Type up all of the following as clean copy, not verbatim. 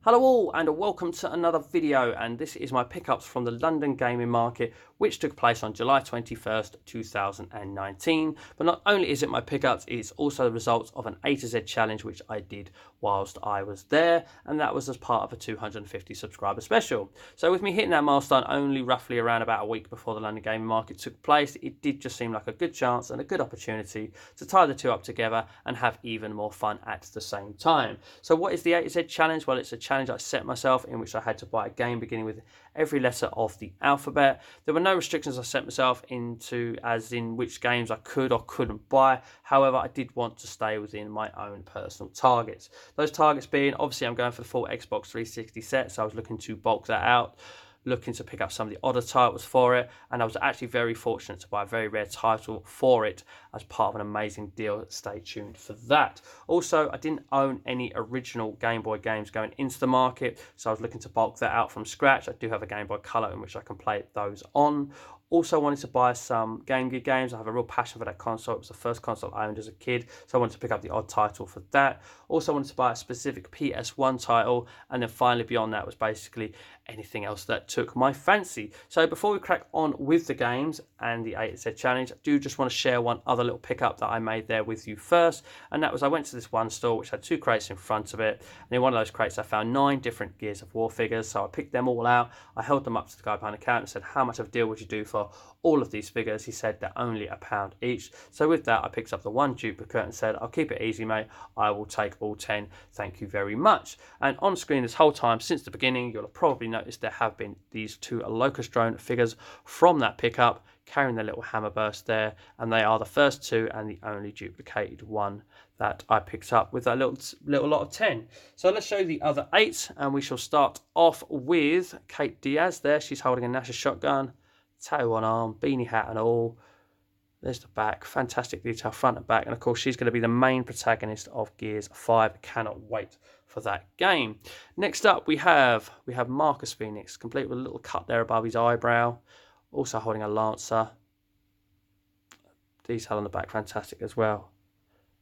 Hello all and welcome to another video, and this is my pickups from the London gaming market which took place on July 21st 2019. But not only is it my pickups, it's also the results of an A to Z challenge which I did whilst I was there, and that was as part of a 250 subscriber special. So with me hitting that milestone only roughly around about a week before the London gaming market took place, it did just seem like a good chance and a good opportunity to tie the two up together and have even more fun at the same time. So what is the A to Z challenge? Well, it's a challenge I set myself in which I had to buy a game beginning with every letter of the alphabet. There were no restrictions I set myself into as in which games I could or couldn't buy. However, I did want to stay within my own personal targets. Those targets being, obviously I'm going for the full Xbox 360 set, so I was looking to bulk that out, looking to pick up some of the odder titles for it, and I was actually very fortunate to buy a very rare title for it as part of an amazing deal. Stay tuned for that. Also, I didn't own any original Game Boy games going into the market, so I was looking to bulk that out from scratch. I do have a Game Boy Color in which I can play those on. Also wanted to buy some Game Gear games. I have a real passion for that console. It was the first console I owned as a kid, so I wanted to pick up the odd title for that. Also wanted to buy a specific PS1 title, and then finally beyond that was basically anything else that took my fancy. So before we crack on with the games and the A to Z challenge, I do just want to share one other little pickup that I made there with you first, and that was I went to this one store which had two crates in front of it, and in one of those crates I found 9 different Gears of War figures. So I picked them all out, I held them up to the guy behind the counter and said, how much of a deal would you do for all of these figures? He said they're only £1 each. So with that I picked up the one duplicate and said, I'll keep it easy mate, I will take all 10, thank you very much. And on screen this whole time since the beginning, you'll have probably noticed there have been these 2 Locust drone figures from that pickup carrying their little hammer burst there, and they are the first 2 and the only duplicated one that I picked up with that little lot of 10. So let's show you the other 8, and we shall start off with Kate Diaz there. She's holding a NASA shotgun, tattoo on arm, beanie hat and all. There's the back, fantastic detail front and back, and of course she's going to be the main protagonist of Gears 5. Cannot wait for that game. Next up we have Marcus Phoenix, complete with a little cut there above his eyebrow, also holding a lancer. Detail on the back, fantastic as well.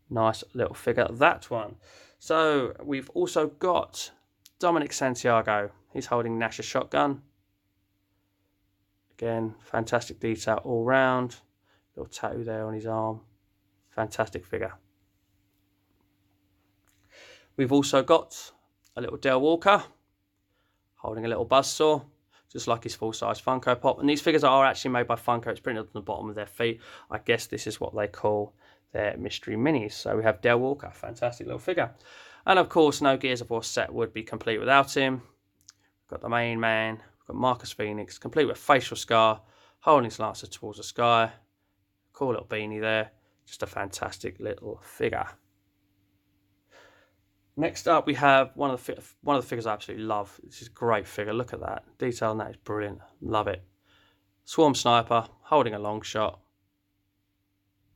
Nice little figure, that one. So we've also got Dominic Santiago. He's holding Nash's shotgun. Again, fantastic detail all round. Little tattoo there on his arm. Fantastic figure. We've also got a little Del Walker holding a little buzzsaw, just like his full-size Funko Pop. And these figures are actually made by Funko. It's printed on the bottom of their feet. I guess this is what they call their mystery minis. So we have Del Walker, fantastic little figure. And of course, no Gears of War set would be complete without him. We've got the main man, we've got Marcus Phoenix, complete with facial scar, holding his lancer towards the sky. Cool little beanie there. Just a fantastic little figure. Next up, we have one of the figures I absolutely love. This is a great figure. Look at that. Detail on that is brilliant. Love it. Swarm Sniper, holding a long shot.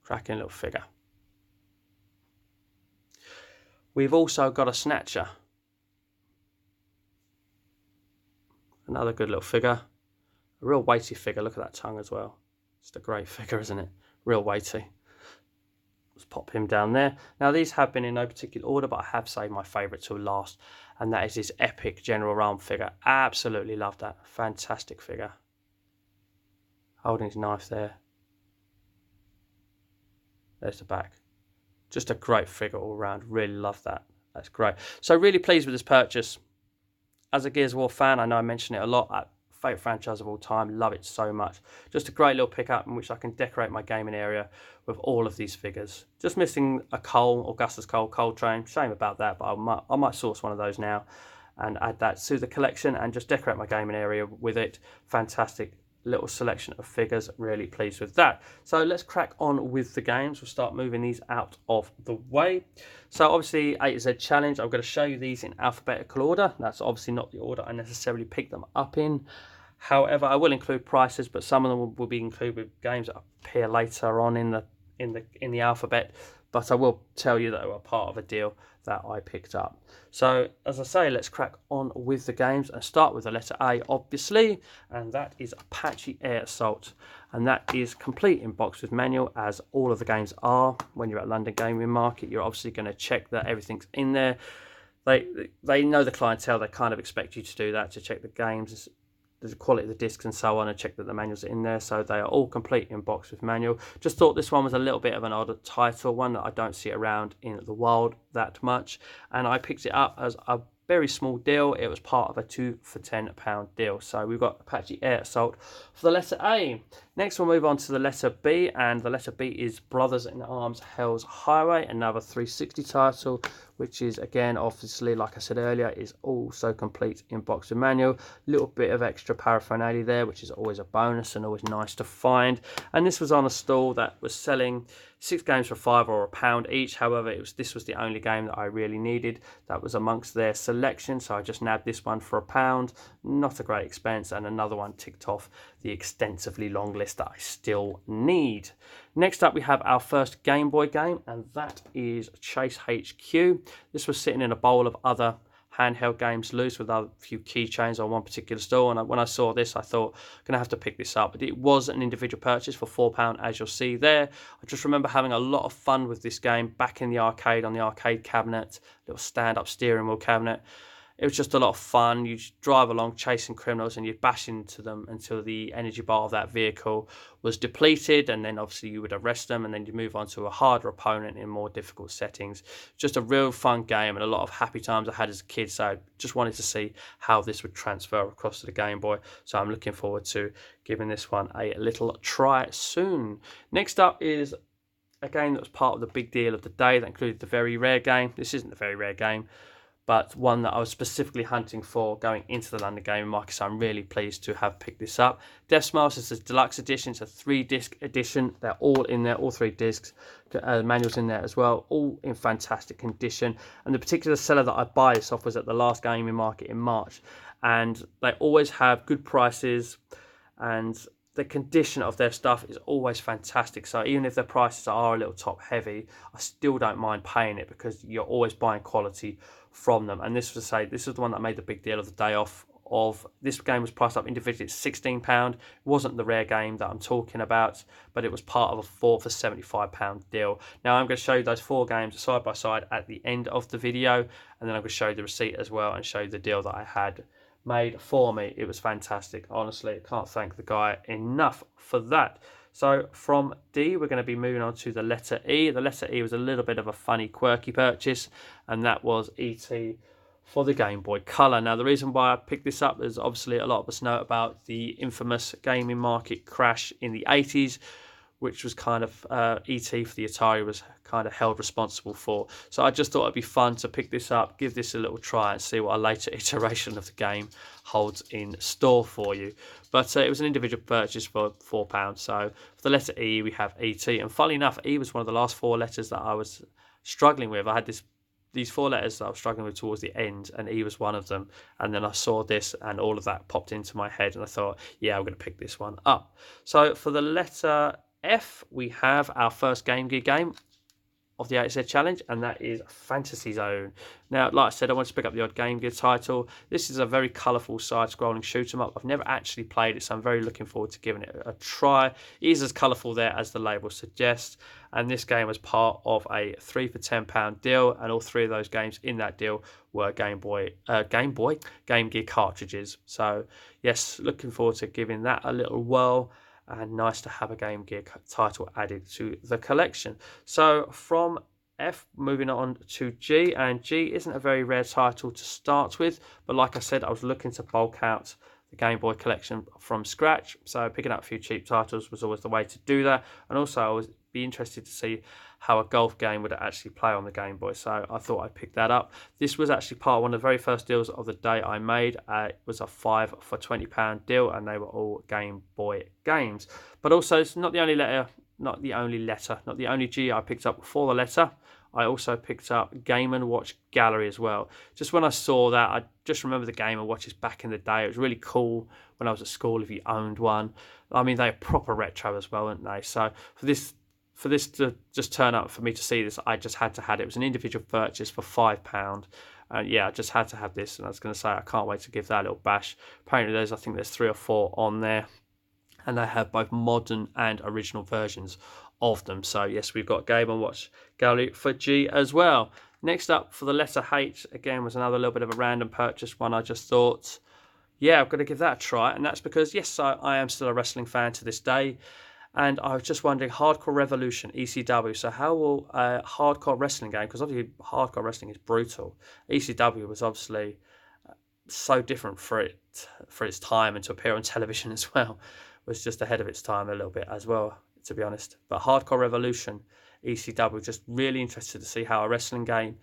Cracking little figure. We've also got a Snatcher. Another good little figure. A real weighty figure. Look at that tongue as well. Just a great figure, isn't it? Real weighty. Let's pop him down there. Now these have been in no particular order, but I have saved my favourite till last, and that is this epic General Realm figure. Absolutely love that. Fantastic figure. Holding his knife there. There's the back. Just a great figure all around. Really love that. That's great. So really pleased with this purchase. As a Gears of War fan, I know I mention it a lot. Favourite franchise of all time. Love it so much. Just a great little pickup in which I can decorate my gaming area with all of these figures. Just missing a Cole, Augustus Cole train. Shame about that, but I might source one of those now and add that to the collection and just decorate my gaming area with it. Fantastic little selection of figures. Really pleased with that. So let's crack on with the games. We'll start moving these out of the way. So obviously A to Z challenge, I'm going to show you these in alphabetical order. That's obviously not the order I necessarily picked them up in. However, I will include prices, but some of them will be included with games that appear later on in the alphabet. But I will tell you that they were part of a deal that I picked up. So as I say, let's crack on with the games and start with the letter A, obviously, and that is Apache Air Assault, and that is complete in box with manual, as all of the games are. When you're at London Gaming Market, you're obviously going to check that everything's in there. they know the clientele. They kind of expect you to do that, to check the games, the quality of the discs and so on, and check that the manuals are in there. So they are all complete in box with manual. Just thought this one was a little bit of an odd title, one that I don't see around in the wild that much, and I picked it up as a very small deal. It was part of a 2 for £10 deal. So we've got Apache Air Assault for the letter A. Next we'll move on to the letter B, and the letter B is Brothers in Arms Hell's Highway, another 360 title, which is, again, obviously, like I said earlier, is also complete in box and manual. Little bit of extra paraphernalia there, which is always a bonus and always nice to find. And this was on a stall that was selling 6 games for £5 or £1 each. However, this was the only game that I really needed that was amongst their selection, so I just nabbed this one for £1. Not a great expense, and another one ticked off the extensively long list that I still need. Next up, we have our first Game Boy game, and that is Chase HQ. This was sitting in a bowl of other handheld games loose with a few keychains on one particular store, and when I saw this, I thought I'm gonna have to pick this up. But it was an individual purchase for £4, as you'll see there. I just remember having a lot of fun with this game back in the arcade, on the arcade cabinet, little stand-up steering wheel cabinet. It was just a lot of fun. You drive along chasing criminals and you'd bash into them until the energy bar of that vehicle was depleted, and then obviously you would arrest them, and then you move on to a harder opponent in more difficult settings. Just a real fun game and a lot of happy times I had as a kid, so I just wanted to see how this would transfer across to the Game Boy. So I'm looking forward to giving this one a little try soon. Next up is a game that was part of the big deal of the day that included the very rare game. This isn't a very rare game, but one that I was specifically hunting for going into the London Gaming Market, so I'm really pleased to have picked this up. Death Smiles is a deluxe edition. It's a 3-disc edition. They're all in there, all 3 discs. Manuals in there as well, all in fantastic condition. And the particular seller that I buy this off was at the last Gaming Market in March, and they always have good prices, and the condition of their stuff is always fantastic. So even if their prices are a little top heavy, I still don't mind paying it because you're always buying quality from them. And this was the one that made the big deal of the day off. Of this game was priced up individually at £16. It wasn't the rare game that I'm talking about, but it was part of a 4 for £75 deal. Now I'm going to show you those 4 games side by side at the end of the video, and then I'm going to show you the receipt as well and show you the deal that I had made for me. It was fantastic. Honestly, I can't thank the guy enough for that. So from D, we're going to be moving on to the letter E. The letter E was a little bit of a funny, quirky purchase, and that was E.T. for the Game Boy Color. Now, the reason why I picked this up is obviously a lot of us know about the infamous gaming market crash in the 80s, which was kind of E.T. for the Atari was kind of held responsible for. So I just thought it'd be fun to pick this up, give this a little try, and see what a later iteration of the game holds in store for you. But it was an individual purchase for £4. So for the letter E, we have E.T. And funnily enough, E was one of the last 4 letters that I was struggling with. I had these 4 letters that I was struggling with towards the end, and E was one of them. And then I saw this, and all of that popped into my head, and I thought, yeah, I'm going to pick this one up. So for the letter F, we have our first Game Gear game of the AZ Challenge, and that is Fantasy Zone. Now, like I said, I wanted to pick up the odd Game Gear title. This is a very colourful side-scrolling shoot-'em-up. I've never actually played it, so I'm very looking forward to giving it a try. It is as colourful there as the label suggests, and this game was part of a 3 for £10 deal, and all 3 of those games in that deal were Game Gear cartridges. So, yes, looking forward to giving that a little whirl. And nice to have a Game Gear title added to the collection. So from F, moving on to G, and G isn't a very rare title to start with, but like I said, I was looking to bulk out the Game Boy collection from scratch, so picking up a few cheap titles was always the way to do that. And also I was be interested to see how a golf game would actually play on the Game Boy, so I thought I'd pick that up. This was actually part of one of the very first deals of the day I made. It was a 5 for £20 deal, and they were all Game Boy games. But also, it's not the only G I picked up for the letter. I also picked up Game & Watch Gallery as well. Just when I saw that, I just remember the Game & Watches back in the day. It was really cool when I was at school if you owned one. I mean, they're proper retro as well, aren't they? So for this to just turn up for me to see this, I just had to have it. It was an individual purchase for £5. Yeah, I just had to have this, and I was going to say I can't wait to give that a little bash. Apparently I think there's 3 or 4 on there, and they have both modern and original versions of them. So yes, we've got Game & Watch Gallery for G as well. Next up for the letter H, again, was another little bit of a random purchase, one I just thought, yeah, I've got to give that a try. And that's because, yes, I am still a wrestling fan to this day. And I was just wondering, Hardcore Revolution, ECW. So how will a hardcore wrestling game, because obviously hardcore wrestling is brutal. ECW was obviously so different for its time, and to appear on television as well was just ahead of its time a little bit as well, to be honest. But Hardcore Revolution, ECW, just really interested to see how a wrestling game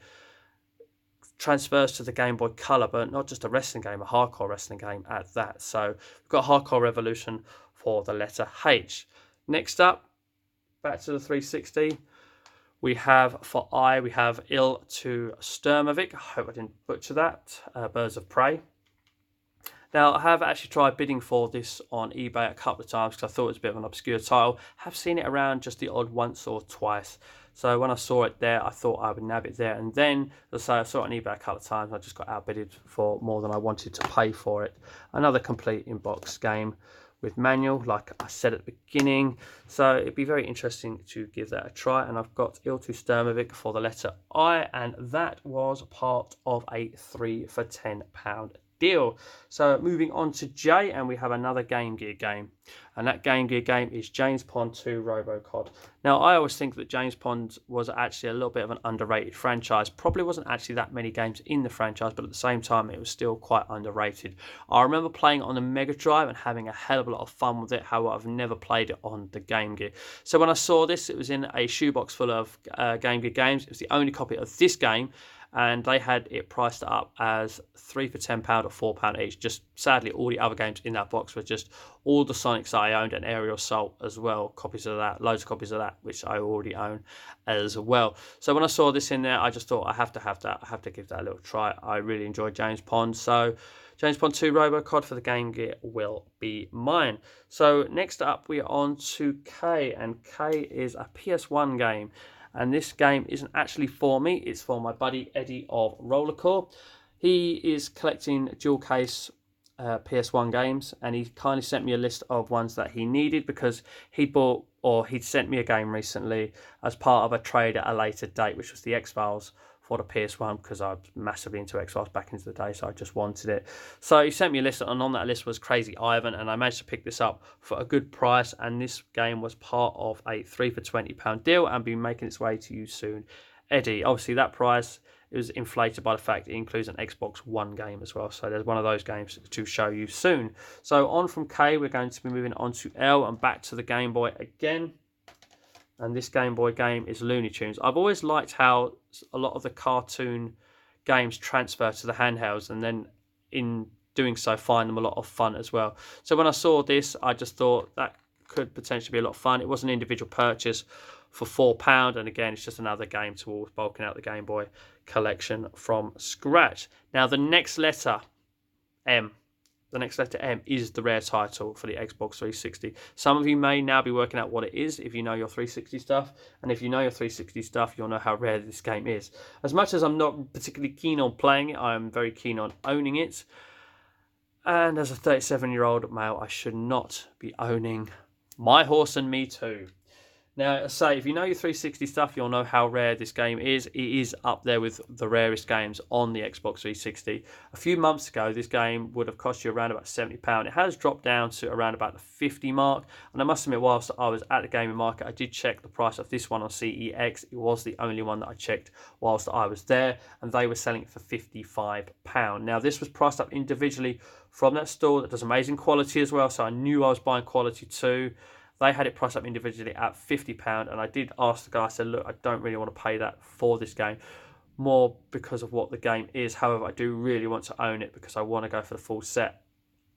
transfers to the Game Boy Color, but not just a wrestling game, a hardcore wrestling game at that. So we've got Hardcore Revolution for the letter H. Next up, back to the 360, we have for I, we have Il to Sturmovik. I hope I didn't butcher that. Birds of Prey. Now, I have actually tried bidding for this on eBay a couple of times because I thought it was a bit of an obscure title. Have seen it around just the odd once or twice. So when I saw it there, I thought I would nab it there. And then, as I say, I saw it on eBay a couple of times. I just got outbidded for more than I wanted to pay for it. Another complete in-box game with manual, like I said at the beginning. So it'd be very interesting to give that a try. And I've got Il to Sturmovik for the letter I. And that was part of a 3 for £10 deal. So moving on to J, and we have another Game Gear game, and that Game Gear game is James Pond 2 Robocod. Now, I always think that James Pond was actually a little bit of an underrated franchise. Probably wasn't actually that many games in the franchise, but at the same time it was still quite underrated. I remember playing it on the Mega Drive and having a hell of a lot of fun with it. However, I've never played it on the Game Gear. So when I saw this, it was in a shoebox full of Game Gear games. It was the only copy of this game, and they had it priced up as 3 for £10 or £4 each. Just sadly, all the other games in that box were just all the Sonics that I owned, and Aerial Assault as well, copies of that, loads of copies of that, which I already own as well. So when I saw this in there, I just thought I have to have that. I have to give that a little try. I really enjoyed James Pond. So James Pond 2 Robocod for the Game Gear will be mine. So next up, we are on to K, and K is a PS1 game. And this game isn't actually for me, it's for my buddy Eddie of Rollerxcore. He is collecting dual case PS1 games, and he kindly sent me a list of ones that he needed because he'd bought, or he'd sent me a game recently as part of a trade at a later date, which was the X-Files for the PS1, because I was massively into X-Files back into the day, so I just wanted it. So he sent me a list, and on that list was Crazy Ivan, and I managed to pick this up for a good price, and this game was part of a 3 for £20 deal and be making its way to you soon, Eddie. Obviously, that price is inflated by the fact it includes an Xbox One game as well, so there's one of those games to show you soon. So on from K, we're going to be moving on to L and back to the Game Boy again. And this Game Boy game is Looney Tunes. I've always liked how a lot of the cartoon games transfer to the handhelds, and then in doing so find them a lot of fun as well. So when I saw this, I just thought that could potentially be a lot of fun. It was an individual purchase for £4, and again, it's just another game towards bulking out the Game Boy collection from scratch. Now, the next letter, M. The next letter M is the rare title for the Xbox 360. Some of you may now be working out what it is if you know your 360 stuff. And if you know your 360 stuff, you'll know how rare this game is. As much as I'm not particularly keen on playing it, I'm very keen on owning it. And as a 37-year-old male, I should not be owning My Horse and Me Too. Now, say, if you know your 360 stuff, you'll know how rare this game is. It is up there with the rarest games on the Xbox 360. A few months ago, this game would have cost you around about £70. It has dropped down to around about the 50 mark. And I must admit, whilst I was at the gaming market, I did check the price of this one on CEX. It was the only one that I checked whilst I was there, and they were selling it for £55. Now, this was priced up individually from that store that does amazing quality as well, so I knew I was buying quality too. They had it priced up individually at £50, and I did ask the guy, I said, look, I don't really want to pay that for this game, more because of what the game is. However, I do really want to own it because I want to go for the full set.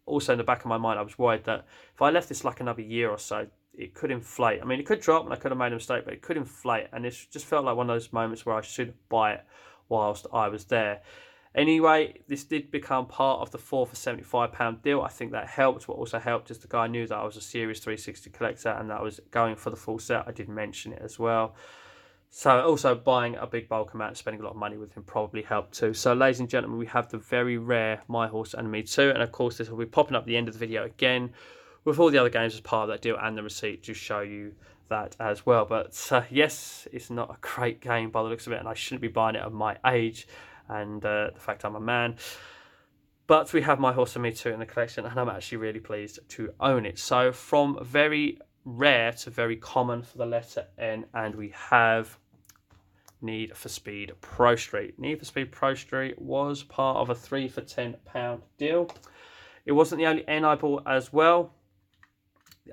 Also, in the back of my mind, I was worried that if I left this like another year or so, it could inflate. I mean, it could drop, and I could have made a mistake, but it could inflate, and it just felt like one of those moments where I should buy it whilst I was there. Anyway, this did become part of the 4 for £75 deal. I think that helped. What also helped is the guy knew that I was a serious 360 collector and that I was going for the full set. I did mention it as well. So also buying a big bulk amount and spending a lot of money with him probably helped too. So ladies and gentlemen, we have the very rare My Horse and Me Too. And of course, this will be popping up at the end of the video again with all the other games as part of that deal and the receipt to show you that as well. But yes, it's not a great game by the looks of it, and I shouldn't be buying it at my age and the fact I'm a man. But we have My Horse and Me Too in the collection, and I'm actually really pleased to own it. So from very rare to very common for the letter N, and we have Need for Speed Pro Street. Need for Speed Pro Street was part of a 3 for £10 deal. It wasn't the only N I bought as well.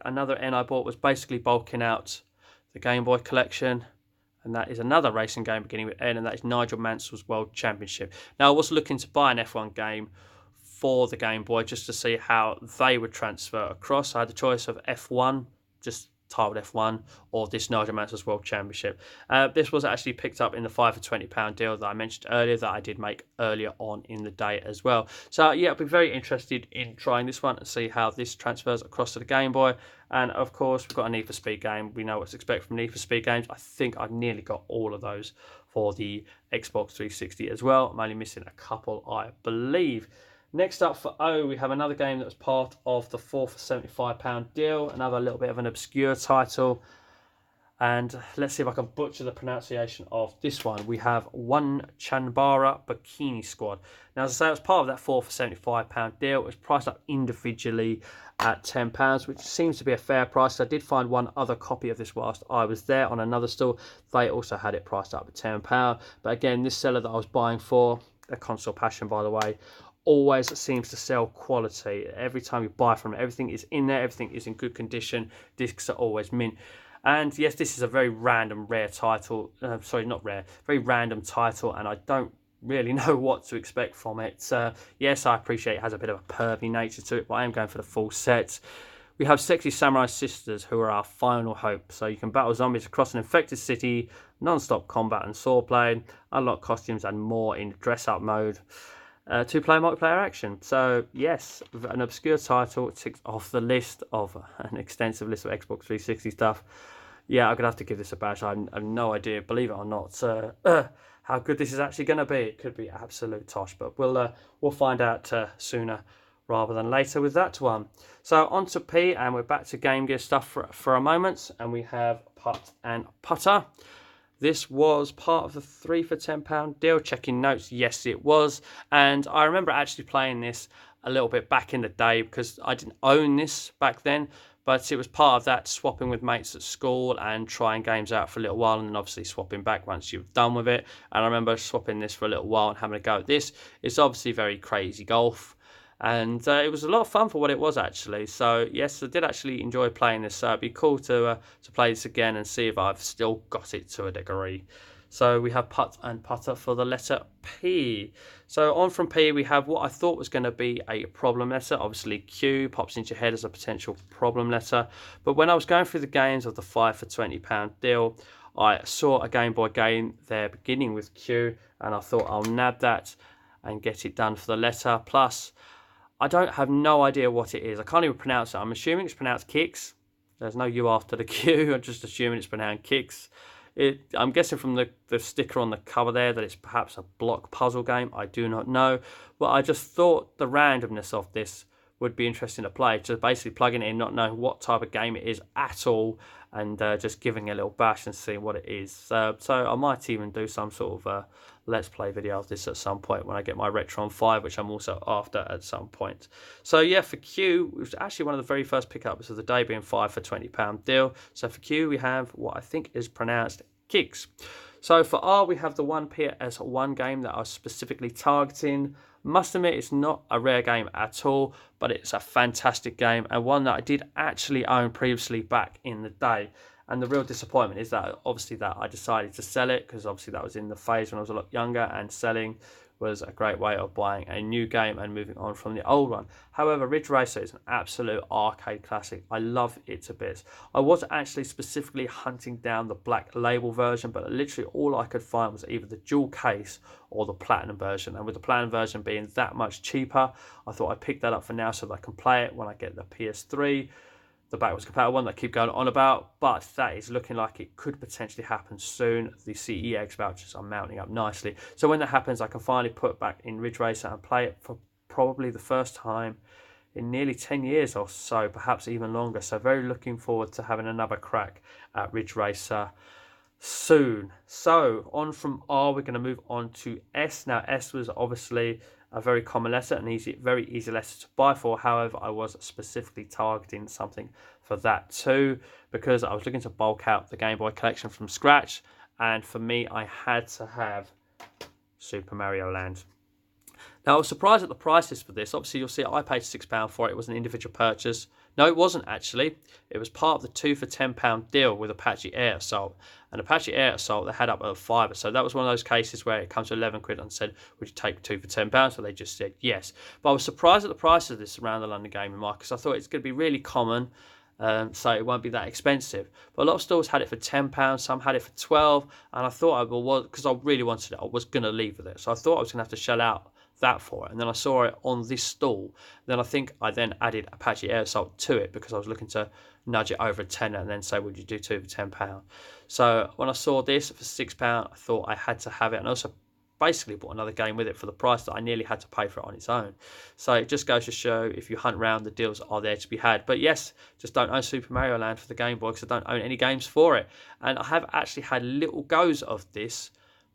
Another N I bought was basically bulking out the Game Boy collection, and that is another racing game beginning with N, and that is Nigel Mansell's World Championship. Now, I was looking to buy an F1 game for the Game Boy just to see how they would transfer across. I had the choice of F1, just titled F1, or this Nigel Mansell's World Championship. This was actually picked up in the 5 for £20 deal that I mentioned earlier, that I did make earlier on in the day as well. So yeah, I'll be very interested in trying this one and see how this transfers across to the Game Boy. And of course, we've got a Need for Speed game. We know what to expect from Need for Speed games. I think I've nearly got all of those for the Xbox 360 as well. I'm only missing a couple, I believe. Next up for O, we have another game that was part of the 4 for £75 deal. Another little bit of an obscure title. And let's see if I can butcher the pronunciation of this one. We have One Chanbara Bikini Squad. Now, as I say, it was part of that 4 for £75 deal. It was priced up individually at £10, which seems to be a fair price. I did find one other copy of this whilst I was there on another store. They also had it priced up at £10. But again, this seller that I was buying for, a Console Passion by the way, always seems to sell quality. Every time you buy from it, everything is in there, everything is in good condition, discs are always mint. And yes, this is a very random rare title, sorry, not rare, very random title, and I don't really know what to expect from it. Yes, I appreciate it has a bit of a pervy nature to it, but I am going for the full set. We have sexy samurai sisters who are our final hope. So you can battle zombies across an infected city, non-stop combat and swordplay, unlock costumes and more in dress-up mode. Two-player multiplayer action. So yes, an obscure title ticks off the list of an extensive list of Xbox 360 stuff. Yeah, I'm gonna have to give this a bash. I have no idea, believe it or not, how good this is actually gonna be. It could be absolute tosh, but we'll find out sooner rather than later with that one. So on to P, and we're back to Game Gear stuff for a moment, and we have Putt and Putter. This was part of the 3 for £10 deal. Checking notes, yes it was. And I remember actually playing this a little bit back in the day because I didn't own this back then, but it was part of that swapping with mates at school and trying games out for a little while, and then obviously swapping back once you've done with it. And I remember swapping this for a little while and having a go at this. It's obviously very crazy golf. And it was a lot of fun for what it was actually. So yes, I did actually enjoy playing this. So it'd be cool to play this again and see if I've still got it to a degree. So we have Putt and Putter for the letter P. So on from P, we have what I thought was going to be a problem letter. Obviously Q pops into your head as a potential problem letter. But when I was going through the games of the 5 for £20 deal, I saw a Game Boy game there beginning with Q, and I thought I'll nab that and get it done for the letter. Plus, I don't have no idea what it is. I can't even pronounce it. I'm assuming it's pronounced kicks. There's no U after the Q. I'm just assuming it's pronounced kicks. I'm guessing from the sticker on the cover there that it's perhaps a block puzzle game. I do not know. But I just thought the randomness of this would be interesting to play. Just basically plugging it in, not knowing what type of game it is at all, and just giving it a little bash and seeing what it is. So I might even do some sort of Let's Play video of this at some point when I get my Retron 5, which I'm also after at some point. So yeah, for Q, it was actually one of the very first pickups of the day, being 5 for £20 deal. So for Q, we have what I think is pronounced kicks. So for R, we have the one PS1 game that I was specifically targeting. Must admit, it's not a rare game at all, but it's a fantastic game, and one that I did actually own previously back in the day. And the real disappointment is that obviously that I decided to sell it, because obviously that was in the phase when I was a lot younger, and selling was a great way of buying a new game and moving on from the old one. However, Ridge Racer is an absolute arcade classic. I love it to bits. I was actually specifically hunting down the black label version, but literally all I could find was either the dual case or the platinum version. And with the platinum version being that much cheaper, I thought I'd pick that up for now so that I can play it when I get the PS3. The backwards compatible one that I keep going on about, but that is looking like it could potentially happen soon. The CEX vouchers are mounting up nicely. So when that happens, I can finally put back in Ridge Racer and play it for probably the first time in nearly 10 years or so, perhaps even longer. So very looking forward to having another crack at Ridge Racer soon. So on from R, we're going to move on to S. Now S was obviously a very common letter, an very easy letter to buy for. However, I was specifically targeting something for that too, because I was looking to bulk out the Game Boy collection from scratch, and for me, I had to have Super Mario Land. Now, I was surprised at the prices for this. Obviously, you'll see I paid £6 for it. It was an individual purchase. No, it wasn't actually. It was part of the 2 for £10 deal with Apache Air Assault. And Apache Air Assault, they had up a fiver. So that was one of those cases where it comes to 11 quid and said, would you take 2 for £10? So they just said yes. But I was surprised at the price of this around the London gaming market, because I thought it's going to be really common. So it won't be that expensive. But a lot of stores had it for £10, some had it for 12, and I thought because I really wanted it, I was going to leave with it. So I thought I was going to have to shell out that for it, and then I saw it on this stall. Then I think I then added Apache Air Assault to it, because I was looking to nudge it over a tenner and then say, would you do 2 for £10? So when I saw this for £6, I thought I had to have it, and also basically bought another game with it for the price that I nearly had to pay for it on its own. So it just goes to show, if you hunt around, the deals are there to be had. But yes, just don't own Super Mario Land for the Game Boy, because I don't own any games for it. And I have actually had little goes of this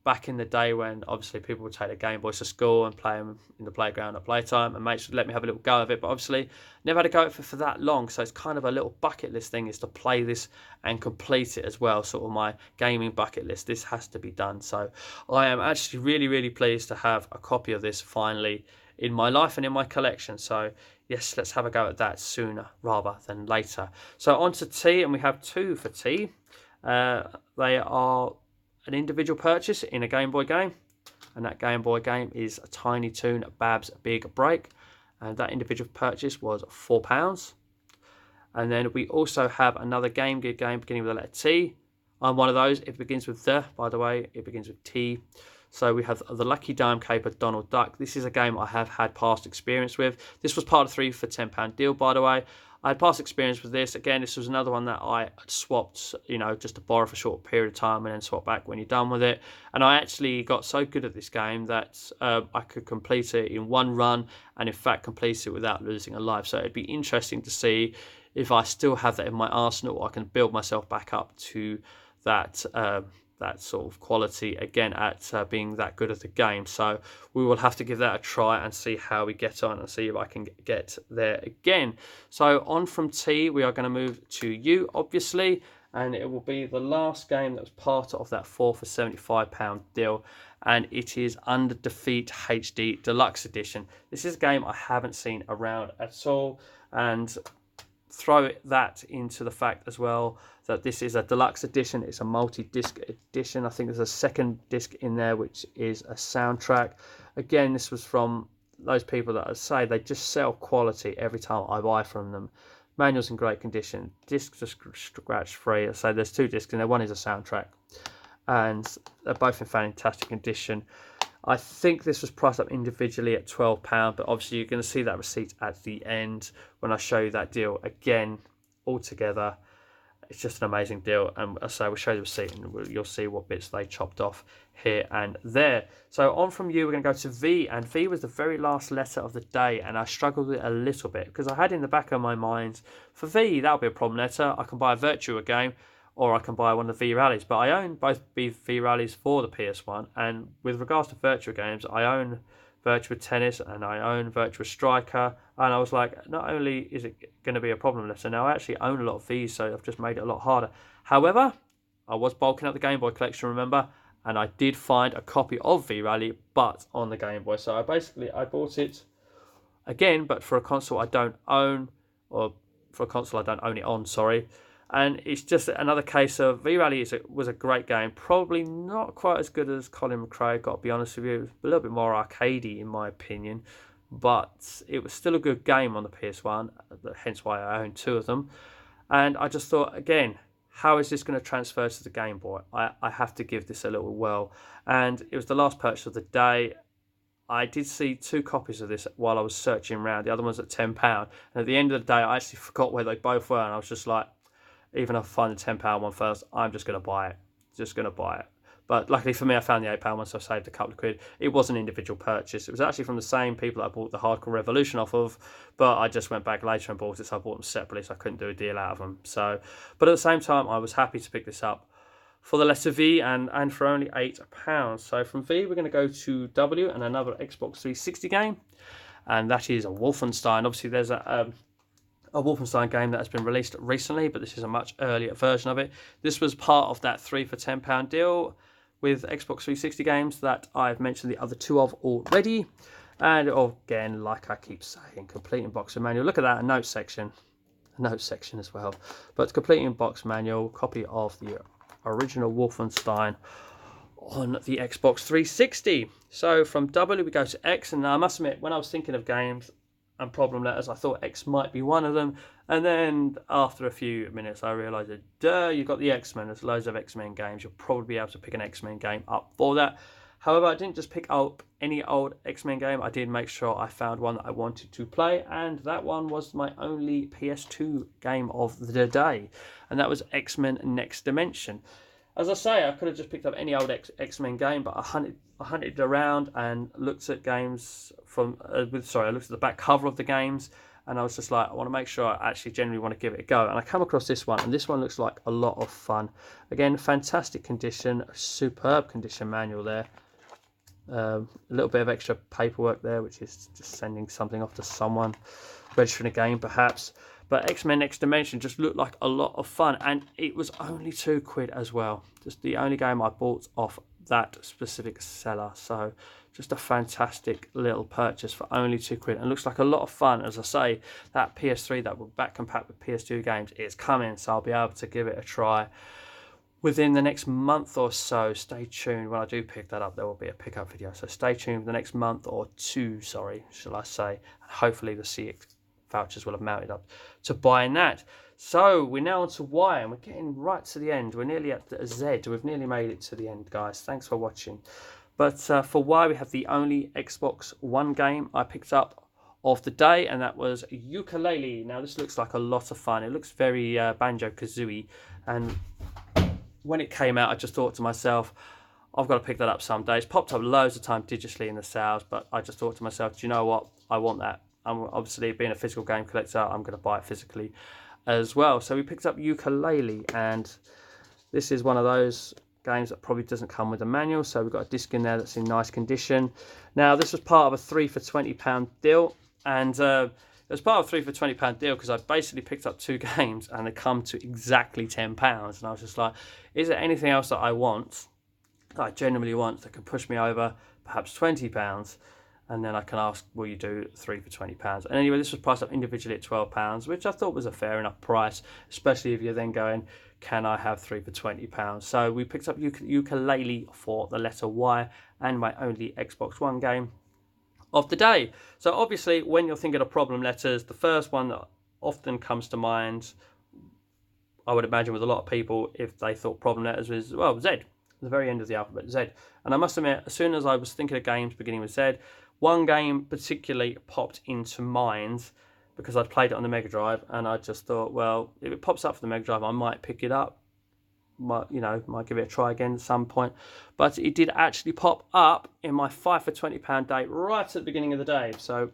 back in the day, when obviously people would take their Game Boys to school and play them in the playground at playtime, and mates would let me have a little go of it. But obviously never had a go at it for that long, so it's kind of a little bucket list thing, is to play this and complete it as well. Sort of my gaming bucket list, this has to be done. So I am actually really pleased to have a copy of this finally in my life and in my collection. So yes, let's have a go at that sooner rather than later. So on to T, and we have 2 for T. They are an individual purchase in a Game Boy game, and that Game Boy game is a Tiny Toon Bab's Big Break, and that individual purchase was £4. And then we also have another Game Gear game beginning with the letter T. I'm one of those. It begins with the, by the way, it begins with T. So we have the Lucky Dime Caper Donald Duck. This is a game I have had past experience with. This was part of 3 for £10 deal, by the way. I had past experience with this. Again, this was another one that I swapped, just to borrow for a short period of time and then swap back when you're done with it. And I actually got so good at this game that I could complete it in one run, and in fact complete it without losing a life. So it'd be interesting to see if I still have that in my arsenal, or I can build myself back up to that that sort of quality again at being that good at the game. So we will have to give that a try and see how we get on, and see if I can get there again. So on from T, we are going to move to U, obviously, and it will be the last game that was part of that 4 for £75 deal, and it is Under Defeat HD Deluxe Edition. This is a game I haven't seen around at all, and throw that into the fact as well that this is a deluxe edition. It's a multi-disc edition. I think there's a second disc in there, which is a soundtrack. Again, this was from those people that I say they just sell quality every time I buy from them. Manual's in great condition. Discs are scratch free. So there's 2 discs in there. One is a soundtrack, and they're both in fantastic condition. I think this was priced up individually at £12, but obviously you're going to see that receipt at the end when I show you that deal again altogether. It's just an amazing deal, and so we'll show you the receipt and you'll see what bits they chopped off here and there. So on from U, we're going to go to V, and V was the very last letter of the day, and I struggled with it a little bit because I had in the back of my mind, for V, that'll be a problem letter. I can buy a Virtua game, or I can buy one of the V-Rallies. But I own both V-Rallies for the PS1, and with regards to Virtua games, I own Virtua Tennis and I own Virtua Striker, and I was like, not only is it going to be a problem letter, now I actually own a lot of Vs, so I've just made it a lot harder. However, I was bulking up the Game Boy collection, remember, and I did find a copy of V-Rally, but on the Game Boy. So I bought it again, but for a console I don't own, or for a console I don't own it on, sorry. And it's just another case of V-Rally was a great game. Probably not quite as good as Colin McRae, got to be honest with you. It was a little bit more arcadey in my opinion. But it was still a good game on the PS1, hence why I own 2 of them. And I just thought, again, how is this going to transfer to the Game Boy? I have to give this a little whirl. And it was the last purchase of the day. I did see 2 copies of this while I was searching around. The other one's at £10. And at the end of the day, I actually forgot where they both were. And I was just like, even if I find the £10 one first, I'm just going to buy it. Just going to buy it. But luckily for me, I found the £8 one, so I saved a couple of quid. It was an individual purchase. It was actually from the same people that I bought the Hardcore Revolution off of, but I just went back later and bought it, so I bought them separately, so I couldn't do a deal out of them. So, but at the same time, I was happy to pick this up for the letter V and for only £8. So from V, we're going to go to W and another Xbox 360 game, and that is a Wolfenstein. Obviously, there's a Wolfenstein game that has been released recently, but this is a much earlier version of it. This was part of that 3 for £10 deal with Xbox 360 games that I've mentioned the other two of already. And again, like I keep saying, complete in-box manual. Look at that, a notes section as well. But complete in-box manual, copy of the original Wolfenstein on the Xbox 360. So from W we go to X, and I must admit, when I was thinking of games and problem letters, I thought X might be one of them, and then after a few minutes I realised that duh, you've got the X-Men. There's loads of X-Men games. You'll probably be able to pick an X-Men game up for that. However, I didn't just pick up any old X-Men game. I did make sure I found one that I wanted to play, and that one was my only PS2 game of the day, and that was X-Men Next Dimension. As I say, I could have just picked up any old X-Men game, but I hunted around and looked at games from I looked at the back cover of the games, and I was just like, I want to make sure I actually genuinely want to give it a go. And I come across this one, and this one looks like a lot of fun. Again, fantastic condition, superb condition manual there. A little bit of extra paperwork there, which is just sending something off to someone, registering a game perhaps. But X-Men Next Dimension just looked like a lot of fun, and it was only £2 as well. Just the only game I bought off that specific seller. So just a fantastic little purchase for only £2, and looks like a lot of fun. As I say, that PS3 that will back compact with PS2 games is coming, so I'll be able to give it a try within the next month or so. Stay tuned. When I do pick that up, there will be a pickup video, so stay tuned for the next month or two, shall I say. Hopefully the CX vouchers will have mounted up to buying that. So we're now on to Y, and we're getting right to the end. We're nearly at the Z. We've nearly made it to the end, guys. Thanks for watching. But for Y, we have the only Xbox One game I picked up of the day, and that was Ukulele. Now this looks like a lot of fun. It looks very Banjo-Kazooie, and when it came out, I just thought to myself, I've got to pick that up someday. It's popped up loads of times digitally in the sales, but I just thought to myself, do you know what? I want that. I'm obviously, being a physical game collector, I'm going to buy it physically as well. So we picked up Ukulele, and this is one of those games that probably doesn't come with a manual, so we've got a disc in there that's in nice condition. Now this was part of a 3 for £20 deal, and it was part of a 3 for £20 deal because I basically picked up two games and they come to exactly £10, and I was just like, is there anything else that I want, that I genuinely want, that can push me over perhaps £20? And then I can ask, will you do 3 for £20? And anyway, this was priced up individually at £12, which I thought was a fair enough price, especially if you're then going, can I have 3 for £20? So we picked up Ukulele for the letter Y, and my only Xbox One game of the day. So obviously, when you're thinking of problem letters, the first one that often comes to mind, I would imagine with a lot of people, if they thought problem letters, was, well, Z, the very end of the alphabet, Z. And I must admit, as soon as I was thinking of games beginning with Z, one game particularly popped into mind because I'd played it on the Mega Drive, and I just thought, well, if it pops up for the Mega Drive, I might pick it up, might give it a try again at some point. But it did actually pop up in my 5 for £20 day right at the beginning of the day. So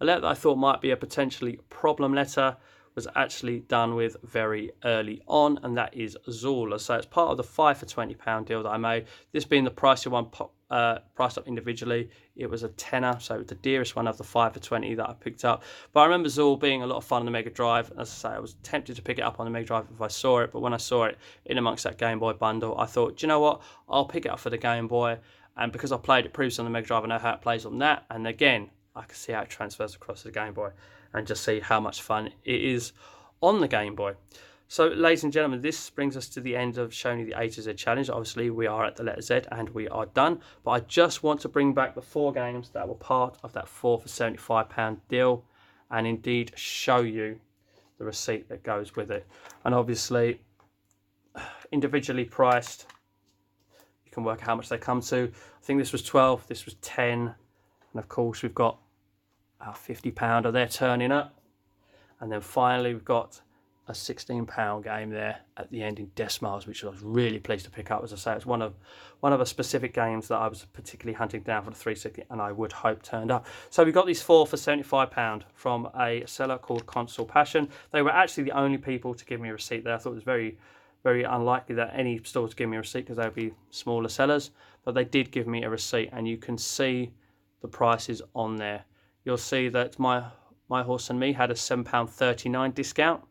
a letter that I thought might be a potentially problem letter was actually done with very early on, and that is Zola. So it's part of the 5 for £20 deal that I made. This being the pricier one, priced up individually, it was a tenner, so the dearest one of the 5 for 20 that I picked up. But I remember Zola being a lot of fun on the Mega Drive. As I say, I was tempted to pick it up on the Mega Drive if I saw it, but when I saw it in amongst that Game Boy bundle, I thought, do you know what, I'll pick it up for the Game Boy. And because I played it previously on the Mega Drive, I know how it plays on that, and again, I can see how it transfers across to the Game Boy, and just see how much fun it is on the Game Boy. So, ladies and gentlemen, this brings us to the end of showing you the A to Z challenge. Obviously, we are at the letter Z and we are done. But I just want to bring back the 4 games that were part of that 4 for £75 deal, and indeed show you the receipt that goes with it. And obviously, individually priced, you can work out how much they come to. I think this was 12, this was 10, and of course we've got our £50 they're turning up. And then finally we've got a £16 game there at the end in decimals, which I was really pleased to pick up. As I say, it's one of the specific games that I was particularly hunting down for the 360, and I would hope turned up. So we got these 4 for £75 from a seller called Console Passion. They were actually the only people to give me a receipt there. I thought it was very, very unlikely that any store would give me a receipt because they would be smaller sellers, but they did give me a receipt, and you can see the prices on there. You'll see that my Horse and Me had a £7.39 discount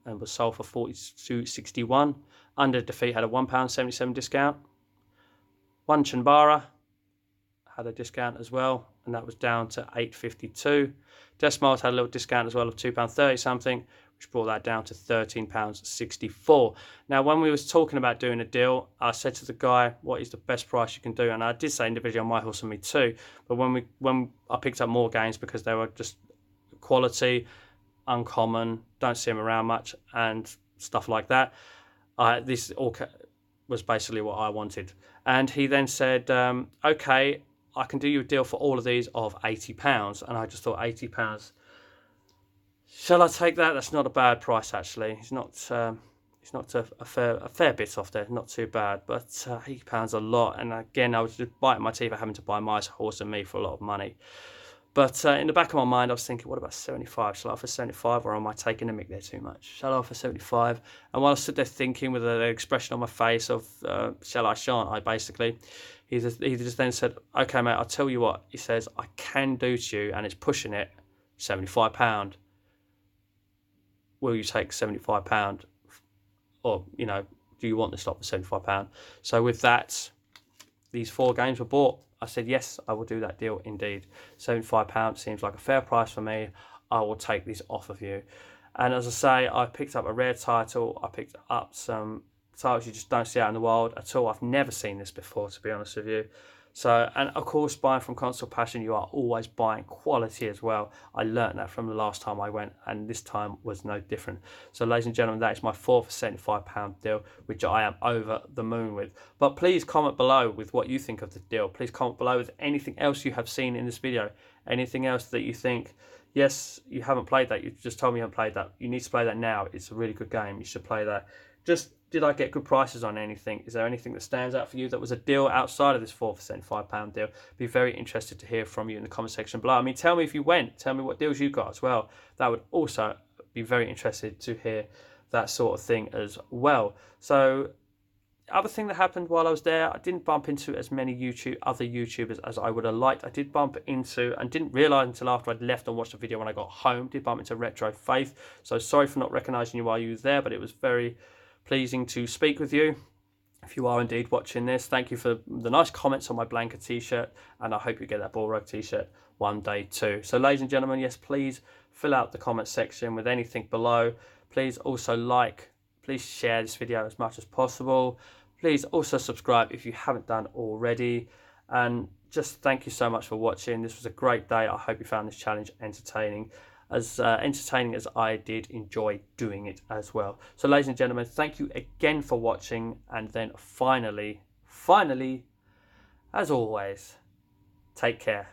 and was sold for £42.61. Under Defeat had a £1.77 discount. One Chanbara had a discount as well, and that was down to £8.52. Decimals had a little discount as well of £2.30 something, which brought that down to £13.64. Now, when we was talking about doing a deal, I said to the guy, what is the best price you can do? And I did say individually on My Horse and Me too, but when I picked up more games because they were just quality, uncommon, don't see them around much, and stuff like that, this all was basically what I wanted. And he then said, okay, I can do you a deal for all of these of £80. And I just thought, £80, shall I take that? That's not a bad price, actually. It's not a fair bit off there, not too bad, but £80 a lot. And again, I was just biting my teeth at having to buy My Horse and Me for a lot of money. But in the back of my mind, I was thinking, what about 75? Shall I offer 75, or am I taking the mick there too much? Shall I offer 75? And while I stood there thinking with the expression on my face of shall I, shan't I, basically, he just then said, okay, mate, I'll tell you what. He says, I can do to you, and it's pushing it, £75. Will you take £75? Or, you know, do you want this lot for £75? So with that, these 4 games were bought. I said, yes, I will do that deal indeed. £75 seems like a fair price for me. I will take these off of you. And as I say, I picked up a rare title. I picked up some titles you just don't see out in the wild at all. I've never seen this before, to be honest with you. So, and of course, buying from Console Passion, you are always buying quality as well. I learnt that from the last time I went, and this time was no different. So, ladies and gentlemen, that is my 4 for £75 deal, which I am over the moon with. But please comment below with what you think of the deal. Please comment below with anything else you have seen in this video. Anything else that you think, yes, you haven't played that. You just told me you haven't played that. You need to play that now. It's a really good game. You should play that. Just, did I get good prices on anything? Is there anything that stands out for you that was a deal outside of this 4 for £75 deal? Be very interested to hear from you in the comment section below. I mean, tell me if you went. Tell me what deals you got as well. That would also be very interested to hear that sort of thing as well. So, other thing that happened while I was there, I didn't bump into as many other YouTubers as I would have liked. I did bump into, and didn't realise until after I'd left and watched the video when I got home, did bump into Retro Faith. So sorry for not recognising you while you were there, but it was very pleasing to speak with you. If you are indeed watching this, thank you for the nice comments on my Blanca t-shirt, and I hope you get that Ball Rug t-shirt one day too. So ladies and gentlemen, yes, please fill out the comment section with anything below. Please also please share this video as much as possible. Please also subscribe if you haven't done already. And just thank you so much for watching. This was a great day. I hope you found this challenge entertaining. As entertaining as I did enjoy doing it as well. So ladies and gentlemen, thank you again for watching. And then finally, as always, take care.